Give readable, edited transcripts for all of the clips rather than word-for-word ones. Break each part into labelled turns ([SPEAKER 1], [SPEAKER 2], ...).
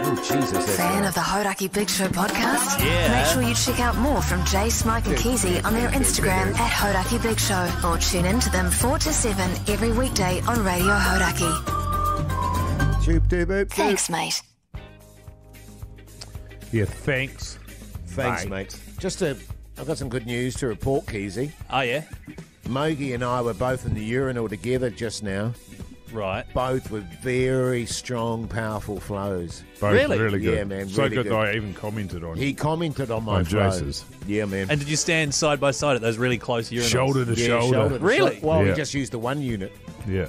[SPEAKER 1] Oh, Jesus.
[SPEAKER 2] Fan of the Hauraki Big Show podcast?
[SPEAKER 3] Yeah.
[SPEAKER 2] Make sure you check out more from Jase, Mike and Keyzie on their Instagram at Hauraki Big Show, or tune in to them 4 to 7 every weekday on Radio Hauraki. Thanks, mate.
[SPEAKER 4] Yeah, thanks.
[SPEAKER 1] Thanks, mate. I've got some good news to report, Keyzie.
[SPEAKER 3] Oh, yeah?
[SPEAKER 1] Mogi and I were both in the urinal together just now.
[SPEAKER 3] Right.
[SPEAKER 1] Both with very strong, powerful flows.
[SPEAKER 4] Both
[SPEAKER 3] Really?
[SPEAKER 4] good.
[SPEAKER 1] Yeah, man,
[SPEAKER 4] So
[SPEAKER 1] really
[SPEAKER 4] good
[SPEAKER 1] good.
[SPEAKER 4] that I even commented on
[SPEAKER 1] He commented on my
[SPEAKER 4] On
[SPEAKER 1] flows.
[SPEAKER 4] Jase's.
[SPEAKER 1] Yeah, man.
[SPEAKER 3] And did you stand side by side at those really close urinals?
[SPEAKER 4] shoulder to
[SPEAKER 1] Yeah,
[SPEAKER 4] shoulder.
[SPEAKER 1] to
[SPEAKER 3] Really?
[SPEAKER 1] shoulder. Well,
[SPEAKER 4] Yeah.
[SPEAKER 1] we just used the one unit.
[SPEAKER 4] Yeah.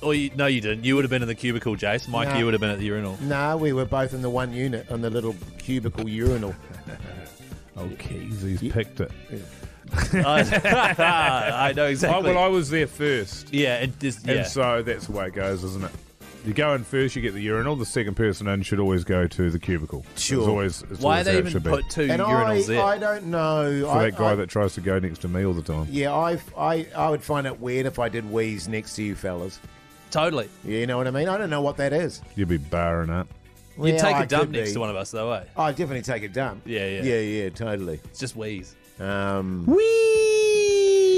[SPEAKER 3] Or no, you didn't. You would have been in the cubicle, Jase. Mike,
[SPEAKER 1] Nah.
[SPEAKER 3] you would have been at the urinal.
[SPEAKER 1] No, we were both in the one unit on the little cubicle urinal.
[SPEAKER 4] Oh, Keyzie's picked it.
[SPEAKER 3] I know
[SPEAKER 4] Oh,
[SPEAKER 3] exactly.
[SPEAKER 4] well, I was there first.
[SPEAKER 3] yeah, it just, yeah.
[SPEAKER 4] And so that's the way it goes, isn't it? You go in first, you get the urinal. The second person in should always go to the cubicle.
[SPEAKER 1] Sure.
[SPEAKER 4] It's
[SPEAKER 3] Why
[SPEAKER 4] always
[SPEAKER 3] they
[SPEAKER 4] how it
[SPEAKER 3] even
[SPEAKER 4] should be.
[SPEAKER 3] put two
[SPEAKER 1] And
[SPEAKER 3] urinals there?
[SPEAKER 1] I don't know.
[SPEAKER 4] For that guy that tries to go next to me all the time.
[SPEAKER 1] Yeah, I would find it weird if I did wheeze next to you fellas.
[SPEAKER 3] Totally.
[SPEAKER 1] You know what I mean? I don't know what that is.
[SPEAKER 4] You'd be barring up.
[SPEAKER 3] You'd take
[SPEAKER 1] I
[SPEAKER 3] a dump
[SPEAKER 1] could
[SPEAKER 3] next
[SPEAKER 1] be.
[SPEAKER 3] to one of us, though, eh?
[SPEAKER 1] I'd definitely take a dump.
[SPEAKER 3] Yeah.
[SPEAKER 1] Yeah, totally.
[SPEAKER 3] It's just wheeze.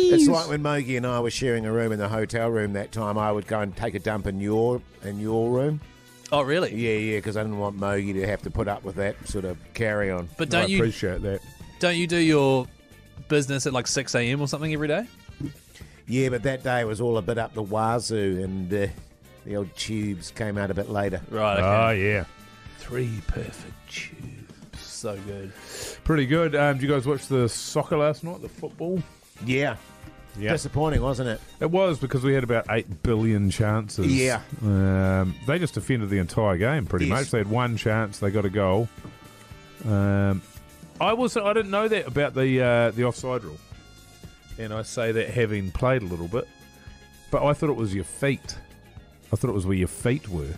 [SPEAKER 1] It's like when Mogi and I were sharing a room in the hotel room that time. I would go and take a dump in your room.
[SPEAKER 3] Oh, really?
[SPEAKER 1] Yeah, because I didn't want Mogi to have to put up with that sort of carry on.
[SPEAKER 3] But
[SPEAKER 4] I
[SPEAKER 3] don't you
[SPEAKER 4] appreciate that.
[SPEAKER 3] do your business at like 6 a.m. or something every day?
[SPEAKER 1] Yeah, but that day was all a bit up the wazoo, and the old tubes came out a bit later.
[SPEAKER 3] Right, okay.
[SPEAKER 4] Oh, yeah.
[SPEAKER 3] 3 perfect tubes. So good.
[SPEAKER 4] Pretty good. Did you guys watch the soccer last night, the football?
[SPEAKER 1] Yeah. Disappointing, wasn't it?
[SPEAKER 4] It was, because we had about 8 billion chances.
[SPEAKER 1] Yeah.
[SPEAKER 4] They just defended the entire game, pretty
[SPEAKER 1] Yes.
[SPEAKER 4] much. They had one chance, they got a goal. I didn't know that about the offside rule. And I say that having played a little bit. But I thought it was your feet. I thought it was where your feet were.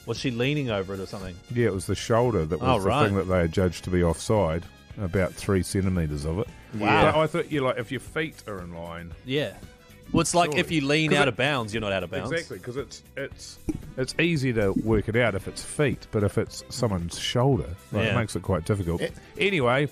[SPEAKER 3] Was she leaning over it or something?
[SPEAKER 4] Yeah, it was the shoulder that was the thing that they had judged to be offside. About 3 centimetres of it.
[SPEAKER 3] Wow.
[SPEAKER 4] But I thought, if your feet are in line...
[SPEAKER 3] Yeah. Well, it's like
[SPEAKER 4] Surely.
[SPEAKER 3] if you lean
[SPEAKER 4] 'Cause
[SPEAKER 3] out of bounds, you're not out of bounds.
[SPEAKER 4] Exactly, because it's easy to work it out if it's feet, but if it's someone's shoulder, it makes it quite difficult. Anyway,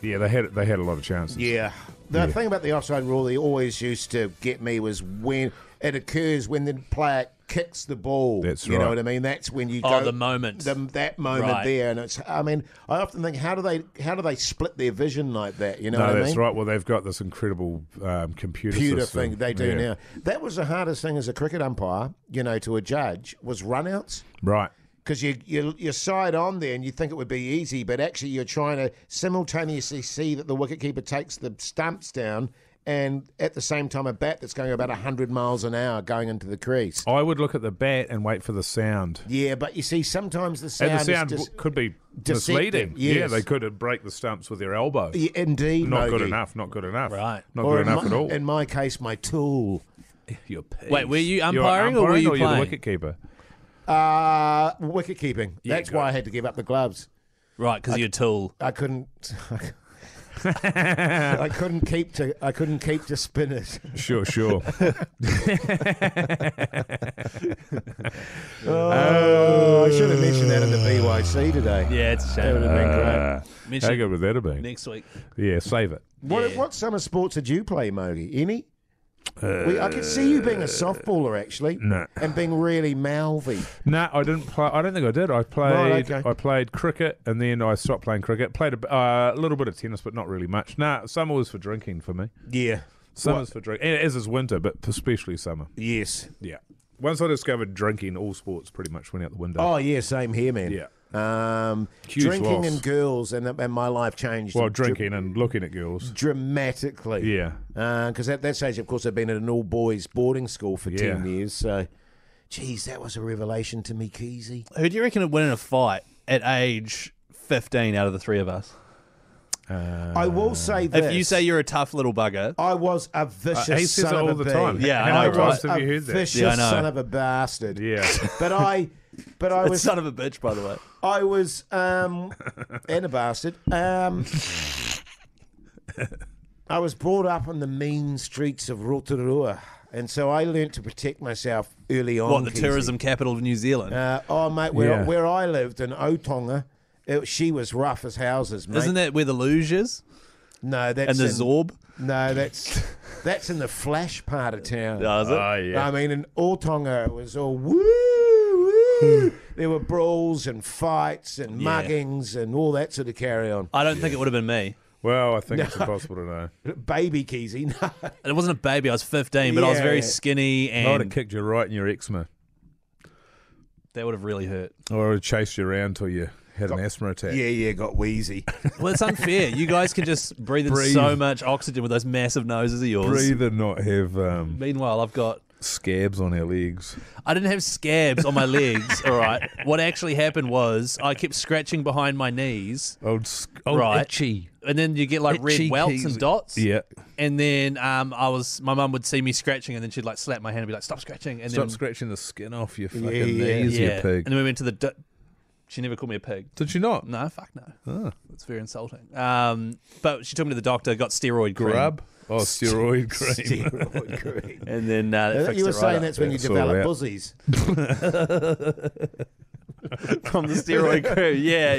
[SPEAKER 4] yeah, they had a lot of chances.
[SPEAKER 1] Yeah. The thing about the offside rule they always used to get me was when it occurs when the player kicks the ball.
[SPEAKER 4] That's
[SPEAKER 1] You
[SPEAKER 4] right.
[SPEAKER 1] know what I mean? That's when you
[SPEAKER 3] Oh,
[SPEAKER 1] go...
[SPEAKER 3] the moment.
[SPEAKER 1] That moment
[SPEAKER 3] Right.
[SPEAKER 1] there. And it's... I mean, I often think, how do they split their vision like that? You know
[SPEAKER 4] No,
[SPEAKER 1] what I mean?
[SPEAKER 4] that's right. Well, they've got this incredible computer
[SPEAKER 1] Computer
[SPEAKER 4] system.
[SPEAKER 1] thing they do
[SPEAKER 4] Yeah.
[SPEAKER 1] now. That was the hardest thing as a cricket umpire, to a judge, was run-outs.
[SPEAKER 4] Right.
[SPEAKER 1] Because you're side on there and you think it would be easy, but actually you're trying to simultaneously see that the wicketkeeper takes the stumps down and at the same time a bat that's going about 100 miles an hour going into the crease.
[SPEAKER 4] I would look at the bat and wait for the sound.
[SPEAKER 1] Yeah, but you see, sometimes the sound,
[SPEAKER 4] And the sound
[SPEAKER 1] is just
[SPEAKER 4] could be
[SPEAKER 1] deceptive,
[SPEAKER 4] misleading.
[SPEAKER 1] yes.
[SPEAKER 4] Yeah, they could break the stumps with their elbow.
[SPEAKER 1] Yeah, indeed,
[SPEAKER 4] Not good
[SPEAKER 1] Mogi.
[SPEAKER 4] enough. Not good enough.
[SPEAKER 3] Right.
[SPEAKER 4] Not
[SPEAKER 1] Or
[SPEAKER 4] good enough
[SPEAKER 1] in
[SPEAKER 4] at all.
[SPEAKER 1] In my case, my tool.
[SPEAKER 4] Your piece.
[SPEAKER 3] Wait, were you
[SPEAKER 4] You're
[SPEAKER 3] umpiring or were you
[SPEAKER 4] you're
[SPEAKER 3] playing?
[SPEAKER 4] the wicket keeper?
[SPEAKER 1] Wicket keeping.
[SPEAKER 3] Yeah,
[SPEAKER 1] That's
[SPEAKER 3] good.
[SPEAKER 1] why I had to give up the gloves.
[SPEAKER 3] Right, because you're a tool.
[SPEAKER 1] I couldn't. I couldn't keep to spinners.
[SPEAKER 4] Sure.
[SPEAKER 1] Oh, I should have mentioned that in the BYC today.
[SPEAKER 3] Yeah, it's a
[SPEAKER 1] That
[SPEAKER 3] shame.
[SPEAKER 1] would have been great.
[SPEAKER 3] Mention
[SPEAKER 4] How good would that have been?
[SPEAKER 3] next week.
[SPEAKER 4] Yeah, save it.
[SPEAKER 1] What summer sports did you play, Mogi? Any? I could see you being a softballer, actually.
[SPEAKER 4] No.
[SPEAKER 1] And being really mouthy.
[SPEAKER 4] No, I didn't play. I don't think I did. I played.
[SPEAKER 1] Right, okay.
[SPEAKER 4] I played cricket, and then I stopped playing cricket. Played a little bit of tennis, but not really much. No, summer was for drinking for me.
[SPEAKER 1] Yeah.
[SPEAKER 4] Summer's for drinking, as is winter, but especially summer.
[SPEAKER 1] Yes.
[SPEAKER 4] Yeah. Once I discovered drinking, all sports pretty much went out the window.
[SPEAKER 1] Oh, yeah, same here, man.
[SPEAKER 4] Yeah. Huge
[SPEAKER 1] Drinking
[SPEAKER 4] loss.
[SPEAKER 1] and girls, and my life changed.
[SPEAKER 4] Well, drinking and looking at girls.
[SPEAKER 1] Dramatically.
[SPEAKER 4] Yeah.
[SPEAKER 1] Because at that stage, of course, I'd been at an all-boys boarding school for 10
[SPEAKER 4] Yeah.
[SPEAKER 1] years, so... Geez, that was a revelation to me, Keyzie.
[SPEAKER 3] Who do you reckon would win in a fight at age 15 out of the three of us?
[SPEAKER 1] I will say this.
[SPEAKER 3] If you say you're a tough little bugger,
[SPEAKER 1] I was a vicious
[SPEAKER 4] he says
[SPEAKER 1] son
[SPEAKER 4] it
[SPEAKER 1] of
[SPEAKER 4] all
[SPEAKER 1] a
[SPEAKER 4] the
[SPEAKER 1] bee.
[SPEAKER 4] time.
[SPEAKER 3] Yeah, I
[SPEAKER 4] How
[SPEAKER 3] know,
[SPEAKER 4] many
[SPEAKER 3] right?
[SPEAKER 4] times have you heard that?
[SPEAKER 1] Vicious
[SPEAKER 3] Yeah, I know.
[SPEAKER 1] son of a bastard.
[SPEAKER 4] Yeah.
[SPEAKER 1] But I
[SPEAKER 3] it's
[SPEAKER 1] was
[SPEAKER 3] son of a bitch, by the way.
[SPEAKER 1] I was and a bastard. I was brought up on the mean streets of Rotorua, And so I learnt to protect myself early on.
[SPEAKER 3] What, the
[SPEAKER 1] Keyzie.
[SPEAKER 3] tourism capital of New Zealand?
[SPEAKER 1] Mate, where I lived in Otonga, she was rough as houses, mate.
[SPEAKER 3] Isn't that where the luge is?
[SPEAKER 1] No, that's
[SPEAKER 3] And the Zorb?
[SPEAKER 1] No, that's in the flash part of town.
[SPEAKER 3] Oh, is it?
[SPEAKER 4] Oh, yeah.
[SPEAKER 1] I mean, in Otonga, it was all woo. There were brawls and fights and muggings and all that sort of carry on.
[SPEAKER 3] I don't think it would have been me.
[SPEAKER 4] Well, I think it's impossible to know.
[SPEAKER 1] Baby Keyzie, no.
[SPEAKER 3] It wasn't a baby. I was 15, but I was very skinny,
[SPEAKER 4] I would have
[SPEAKER 3] and
[SPEAKER 4] kicked you right in your eczema.
[SPEAKER 3] that would have really hurt.
[SPEAKER 4] Or I would have chased you around till you had an asthma attack.
[SPEAKER 1] Yeah, got wheezy.
[SPEAKER 3] Well, it's unfair. You guys can just breathe in so much oxygen with those massive noses of yours.
[SPEAKER 4] Breathe and not have
[SPEAKER 3] Meanwhile, I've got...
[SPEAKER 4] scabs on our legs.
[SPEAKER 3] I didn't have scabs on my legs, all right? What actually happened was I kept scratching behind my knees.
[SPEAKER 4] Right. Itchy.
[SPEAKER 3] And then you get like red
[SPEAKER 4] Itchy
[SPEAKER 3] welts
[SPEAKER 4] Keyzie.
[SPEAKER 3] and dots.
[SPEAKER 4] Yeah.
[SPEAKER 3] And then my mum would see me scratching, and then she'd like slap my hand and be like, "Stop scratching!" And
[SPEAKER 4] Stop
[SPEAKER 3] then
[SPEAKER 4] scratching the skin off your fucking
[SPEAKER 1] yeah.
[SPEAKER 4] knees, you pig.
[SPEAKER 3] And then we went to the. She never called me a pig.
[SPEAKER 4] Did she not?
[SPEAKER 3] No, fuck no.
[SPEAKER 4] Oh.
[SPEAKER 3] It's very insulting. But she took me to the doctor, got steroid cream.
[SPEAKER 4] Grub? Oh, steroid cream.
[SPEAKER 1] Steroid cream.
[SPEAKER 3] And then that fixed
[SPEAKER 1] You were
[SPEAKER 3] it right
[SPEAKER 1] saying
[SPEAKER 3] up.
[SPEAKER 1] that's when you
[SPEAKER 4] That's all
[SPEAKER 1] develop
[SPEAKER 4] right.
[SPEAKER 1] buzzies.
[SPEAKER 3] From the steroid cream. Yeah.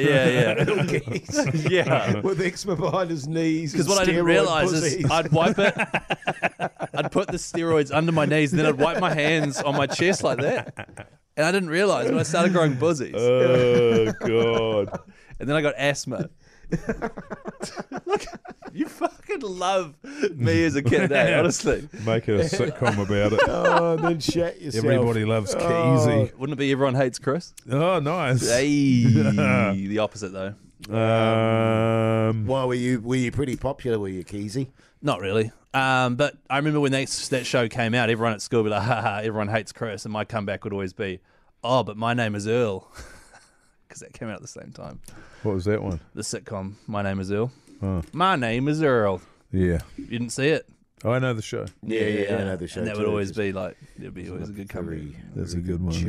[SPEAKER 3] Yeah.
[SPEAKER 1] With eczema behind his knees.
[SPEAKER 3] Because
[SPEAKER 1] and
[SPEAKER 3] what I didn't
[SPEAKER 1] steroid
[SPEAKER 3] realise is
[SPEAKER 1] buzzies.
[SPEAKER 3] I'd wipe it, I'd put the steroids under my knees, and then I'd wipe my hands on my chest like that. And I didn't realise when I started growing buzzies.
[SPEAKER 4] Oh, God.
[SPEAKER 3] And then I got asthma. Look, you fucking love me as a kid, eh? Honestly.
[SPEAKER 4] Make it a sitcom about it.
[SPEAKER 1] Oh, then shat yourself.
[SPEAKER 4] Everybody loves Keyzie.
[SPEAKER 3] Wouldn't it be Everyone Hates Chris?
[SPEAKER 4] Oh, nice.
[SPEAKER 3] Hey, the opposite though.
[SPEAKER 1] Why were you pretty popular? Were you, Keyzie?
[SPEAKER 3] Not really. But I remember when that show came out, everyone at school would be like, "Ha, Everyone Hates Chris," and my comeback would always be, "Oh, but my name is Earl," because that came out at the same time.
[SPEAKER 4] What was that one?
[SPEAKER 3] The sitcom, My Name is Earl.
[SPEAKER 4] Oh.
[SPEAKER 3] My name is Earl.
[SPEAKER 4] Yeah.
[SPEAKER 3] You didn't see it?
[SPEAKER 4] Oh, I know the show.
[SPEAKER 1] Yeah, I know the show.
[SPEAKER 3] And that
[SPEAKER 1] too.
[SPEAKER 3] would always be like, it'd be always a good comeback.
[SPEAKER 4] That's a good one.
[SPEAKER 3] You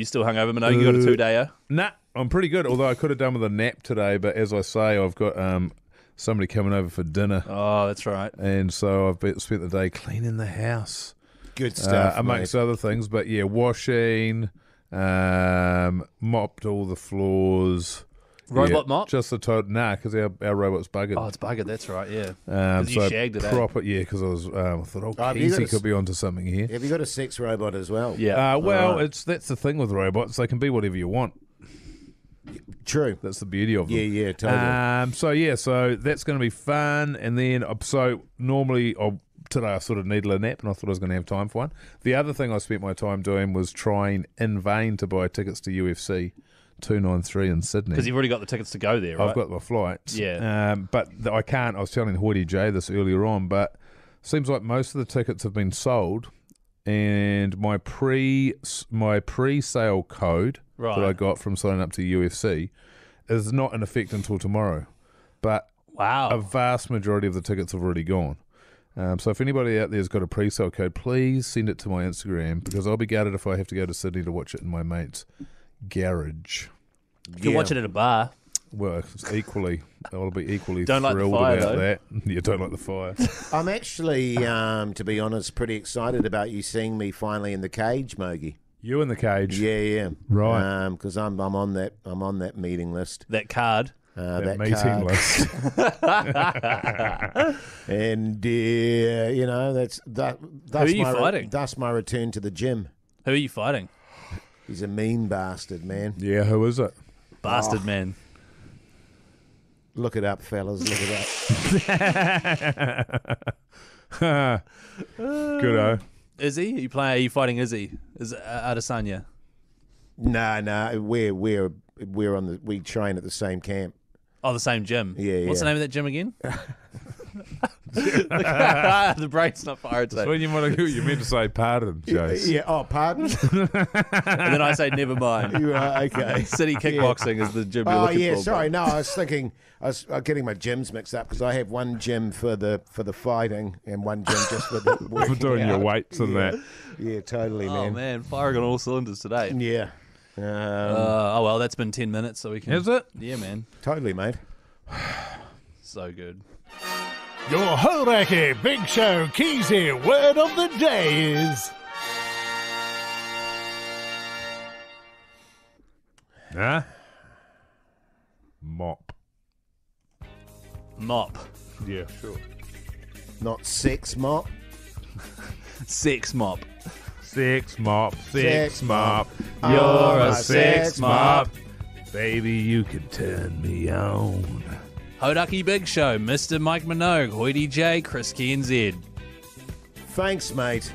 [SPEAKER 3] still hungover, Minogue? You got a 2-dayer?
[SPEAKER 4] Nah, I'm pretty good. Although I could have done with a nap today, but as I say, I've got somebody coming over for dinner,
[SPEAKER 3] Oh, that's right.
[SPEAKER 4] and so I've spent the day cleaning the house,
[SPEAKER 1] Good stuff,
[SPEAKER 4] amongst
[SPEAKER 1] mate.
[SPEAKER 4] other things. But yeah, washing, mopped all the floors.
[SPEAKER 3] Robot mop?
[SPEAKER 4] Just the total. Nah, because our robot's buggered.
[SPEAKER 3] Oh, it's buggered. That's right. Yeah. 'Cause you
[SPEAKER 4] so
[SPEAKER 3] shagged it.
[SPEAKER 4] proper. Yeah, because I was I thought, oh,
[SPEAKER 1] have you got
[SPEAKER 4] Keyzie
[SPEAKER 1] a
[SPEAKER 4] could be onto something here.
[SPEAKER 1] Have you got a sex robot as well?
[SPEAKER 3] Yeah.
[SPEAKER 4] Well, that's the thing with robots; they can be whatever you want.
[SPEAKER 1] True.
[SPEAKER 4] That's the beauty of them.
[SPEAKER 1] Yeah, totally.
[SPEAKER 4] So that's going to be fun. And then, so normally, today I sort of needed a nap, and I thought I was going to have time for one. The other thing I spent my time doing was trying in vain to buy tickets to UFC 293 in Sydney.
[SPEAKER 3] Because you've already got the tickets to go there, right?
[SPEAKER 4] I've got my flights.
[SPEAKER 3] Yeah.
[SPEAKER 4] But I can't. I was telling Hoity J this earlier on, but seems like most of the tickets have been sold, and my pre-sale code that I got from signing up to UFC is not in effect until tomorrow. But a vast majority of the tickets have already gone. So if anybody out there has got a pre-sale code, please send it to my Instagram, because I'll be gutted if I have to go to Sydney to watch it in my mate's garage.
[SPEAKER 3] You can watch it at a bar.
[SPEAKER 4] Well, it's I'll be equally
[SPEAKER 3] Don't like the
[SPEAKER 4] thrilled
[SPEAKER 3] fire,
[SPEAKER 4] about
[SPEAKER 3] though.
[SPEAKER 4] that. You don't like the fire.
[SPEAKER 1] I'm actually, to be honest, pretty excited about you seeing me finally in the cage, Mogi.
[SPEAKER 4] You in the cage.
[SPEAKER 1] Yeah.
[SPEAKER 4] Right.
[SPEAKER 1] Because I'm on that meeting list.
[SPEAKER 3] That card.
[SPEAKER 1] That
[SPEAKER 4] meeting
[SPEAKER 1] card.
[SPEAKER 4] list.
[SPEAKER 1] And that's
[SPEAKER 3] Who are you fighting?
[SPEAKER 1] That's my return to the gym.
[SPEAKER 3] Who are you fighting?
[SPEAKER 1] He's a mean bastard, man.
[SPEAKER 4] Yeah, who is it?
[SPEAKER 3] Bastard man.
[SPEAKER 1] Look it up, fellas. Look it up.
[SPEAKER 4] Good-o.
[SPEAKER 3] Izzy? Are you fighting Izzy? Is it Adesanya?
[SPEAKER 1] No. We train at the same camp.
[SPEAKER 3] Oh, the same gym.
[SPEAKER 1] Yeah.
[SPEAKER 3] What's the name of that gym again? The brain's not fired
[SPEAKER 4] That's
[SPEAKER 3] today.
[SPEAKER 4] when you meant to say pardon, Jase.
[SPEAKER 1] Yeah. Oh, pardon.
[SPEAKER 3] And then I say, never mind.
[SPEAKER 1] You are okay.
[SPEAKER 3] City Kickboxing is the gym you're
[SPEAKER 1] Oh
[SPEAKER 3] looking
[SPEAKER 1] yeah,
[SPEAKER 3] for.
[SPEAKER 1] sorry. No, I was getting my gyms mixed up, because I have one gym for the fighting and one gym just for the
[SPEAKER 4] For
[SPEAKER 1] working
[SPEAKER 4] doing your
[SPEAKER 1] out.
[SPEAKER 4] weights and that.
[SPEAKER 1] Yeah, totally,
[SPEAKER 3] Oh, man. Firing on all cylinders today.
[SPEAKER 1] Yeah.
[SPEAKER 3] Oh, well, that's been 10 minutes, so we can...
[SPEAKER 4] Is it?
[SPEAKER 3] Yeah, man.
[SPEAKER 1] Totally, mate.
[SPEAKER 3] So good.
[SPEAKER 5] Your Hauraki Big Show Keyzie word of the day is...
[SPEAKER 4] Nah. Mop.
[SPEAKER 3] Mop.
[SPEAKER 4] Yeah, sure.
[SPEAKER 1] Not sex mop.
[SPEAKER 3] Sex mop.
[SPEAKER 4] Sex mop,
[SPEAKER 1] Sex
[SPEAKER 4] sex mop.
[SPEAKER 1] mop.
[SPEAKER 4] You're
[SPEAKER 1] Oh,
[SPEAKER 4] a
[SPEAKER 1] my
[SPEAKER 4] sex
[SPEAKER 1] sex
[SPEAKER 4] mop. Baby, you can turn me on.
[SPEAKER 3] Hauraki Big Show, Mr. Mike Minogue, Hoity J, Chris Key and Zed.
[SPEAKER 1] Thanks, mate.